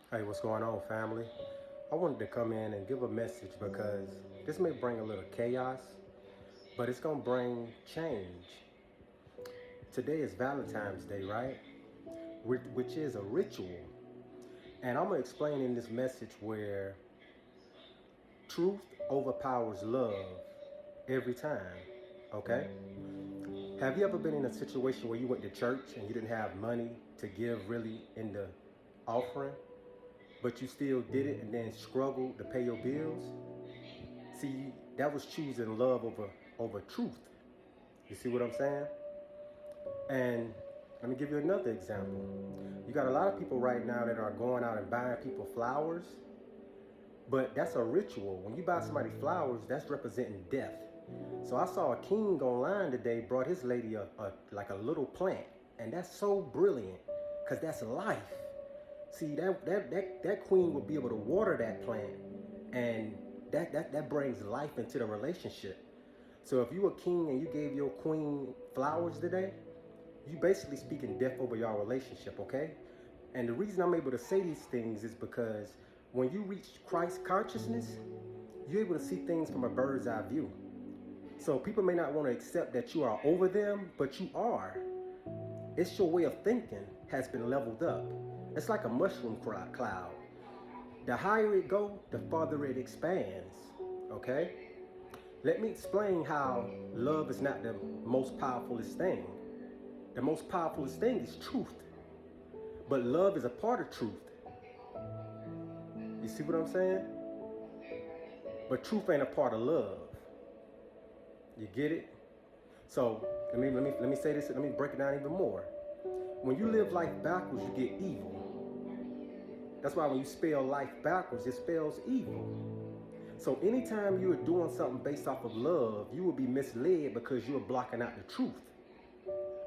Hey, what's going on, family? I wanted to come in and give a message because this may bring a little chaos, but it's going to bring change. Today is Valentine's Day, right? Which is a ritual. And I'm going to explain in this message where truth overpowers love every time, okay? Have you ever been in a situation where you went to church and you didn't have money to give really in the offering, but you still did it and then struggled to pay your bills? See, that was choosing love over truth. You see what I'm saying? And let me give you another example. You got a lot of people right now that are going out and buying people flowers, but that's a ritual. When you buy somebody flowers, that's representing death. So I saw a king online today brought his lady like a little plant, and that's so brilliant because that's life. See, that queen would be able to water that plant, and that brings life into the relationship. So if you a king and you gave your queen flowers today, you basically speaking death over your relationship, okay? And the reason I'm able to say these things is because when you reach Christ consciousness, you're able to see things from a bird's eye view. So people may not want to accept that you are over them, but you are. It's your way of thinking has been leveled up. It's like a mushroom cloud. The higher it goes, the farther it expands, okay? Let me explain how love is not the most powerfulest thing. The most powerfulest thing is truth, but love is a part of truth. You see what I'm saying? But truth ain't a part of love. You get it? So let me say this. Let me break it down even more. When you live life backwards, you get evil. That's why when you spell life backwards, it spells evil. So anytime you are doing something based off of love, you will be misled because you are blocking out the truth.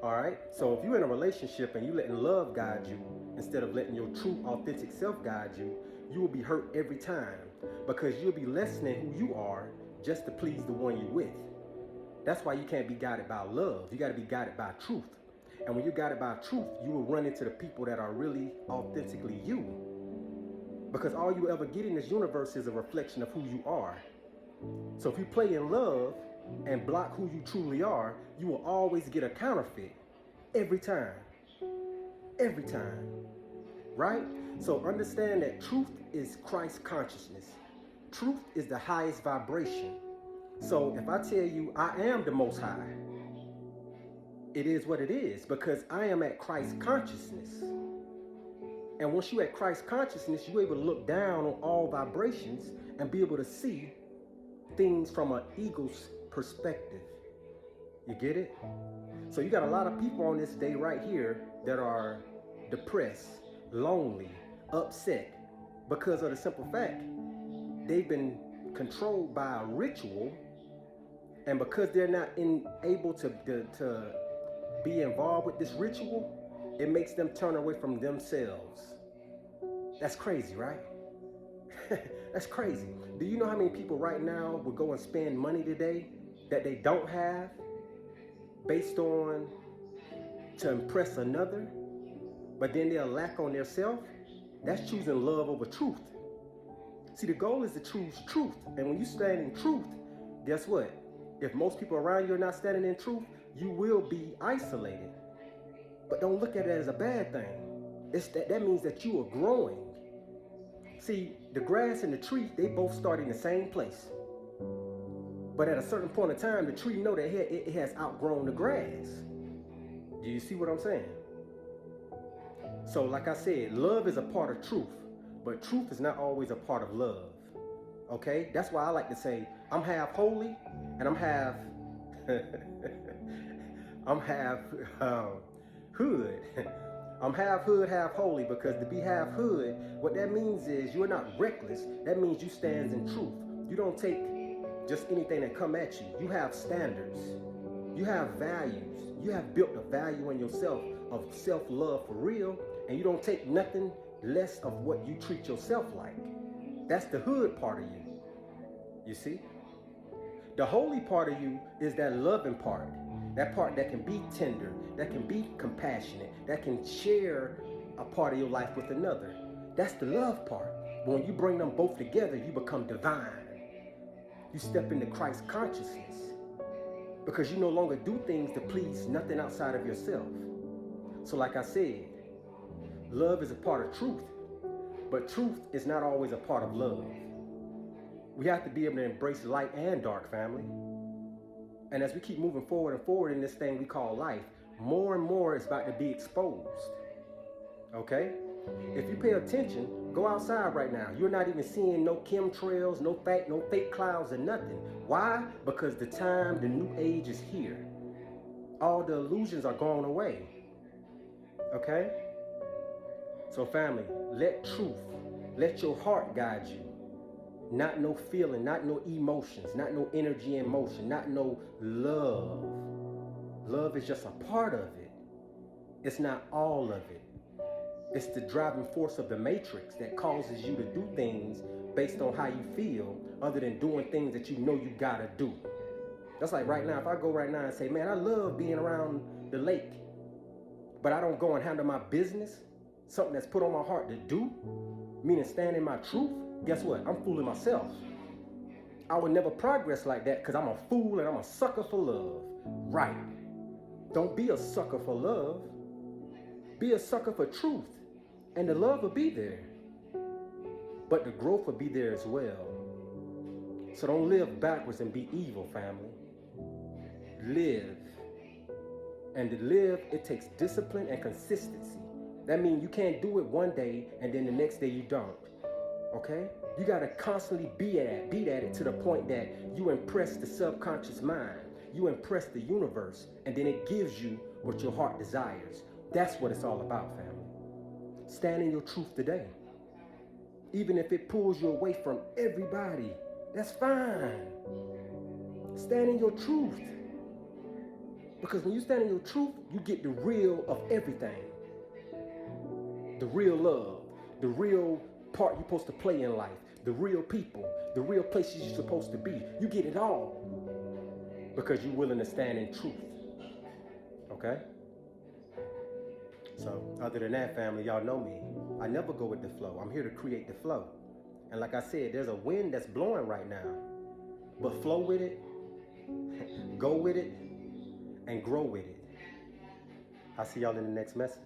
All right? So if you're in a relationship and you letting love guide you instead of letting your true, authentic self guide you, you will be hurt every time because you'll be lessening who you are just to please the one you're with. That's why you can't be guided by love. You got to be guided by truth. And when you're guided by truth, you will run into the people that are really authentically you. Because all you ever get in this universe is a reflection of who you are. So if you play in love and block who you truly are, you will always get a counterfeit. Every time. Every time. Right? So understand that truth is Christ consciousness. Truth is the highest vibration. So if I tell you I am the Most High, it is what it is because I am at Christ consciousness. And once you're at Christ consciousness, you're able to look down on all vibrations and be able to see things from an eagle's perspective. You get it? So you got a lot of people on this day right here that are depressed, lonely, upset because of the simple fact they've been controlled by a ritual, and because they're not able to be involved with this ritual, it makes them turn away from themselves. That's crazy, right? That's crazy. Do you know how many people right now would go and spend money today that they don't have based on to impress another, but then they'll lack on their self? That's choosing love over truth. See, the goal is to choose truth. And when you stand in truth, guess what? If most people around you are not standing in truth, you will be isolated. But don't look at it as a bad thing. That means that you are growing. See, the grass and the tree, they both start in the same place. But at a certain point in time, the tree know that it has outgrown the grass. Do you see what I'm saying? So like I said, love is a part of truth, but truth is not always a part of love. Okay? That's why I like to say, I'm half holy and I'm half I'm half hood. I'm half hood, half holy, because to be half hood, what that means is you're not reckless. That means you stand in truth. You don't take just anything that come at you. You have standards. You have values. You have built a value in yourself of self-love for real, and you don't take nothing less of what you treat yourself like. That's the hood part of you. You see? The holy part of you is that loving part. That part that can be tender, that can be compassionate, that can share a part of your life with another. That's the love part. But when you bring them both together, you become divine. You step into Christ consciousness because you no longer do things to please nothing outside of yourself. So like I said, love is a part of truth, but truth is not always a part of love. We have to be able to embrace light and dark, family. And as we keep moving forward and forward in this thing we call life, more and more is about to be exposed. Okay? If you pay attention, go outside right now. You're not even seeing no chemtrails, no fake clouds or nothing. Why? Because the time, the new age is here. All the illusions are gone away. Okay? So family, let truth, let your heart guide you. Not no feeling, not no emotions, not no energy and motion, not no love. Love is just a part of it. It's not all of it. It's the driving force of the matrix that causes you to do things based on how you feel other than doing things that you know you gotta do. That's like right now, if I go right now and say, man, I love being around the lake, but I don't go and handle my business, something that's put on my heart to do, meaning stand in my truth, guess what? I'm fooling myself. I would never progress like that because I'm a fool and I'm a sucker for love. Right. Don't be a sucker for love. Be a sucker for truth. And the love will be there. But the growth will be there as well. So don't live backwards and be evil, family. Live. And to live, it takes discipline and consistency. That means you can't do it one day and then the next day you don't. Okay? You gotta constantly be at it to the point that you impress the subconscious mind. You impress the universe, and then it gives you what your heart desires. That's what it's all about, family. Stand in your truth today. Even if it pulls you away from everybody, that's fine. Stand in your truth. Because when you stand in your truth, you get the real of everything. The real love, the real part you're supposed to play in life, the real people, the real places you're supposed to be. You get it all because you're willing to stand in truth. Okay? So, other than that, family, y'all know me. I never go with the flow. I'm here to create the flow. And like I said, there's a wind that's blowing right now. But flow with it, go with it, and grow with it. I'll see y'all in the next message.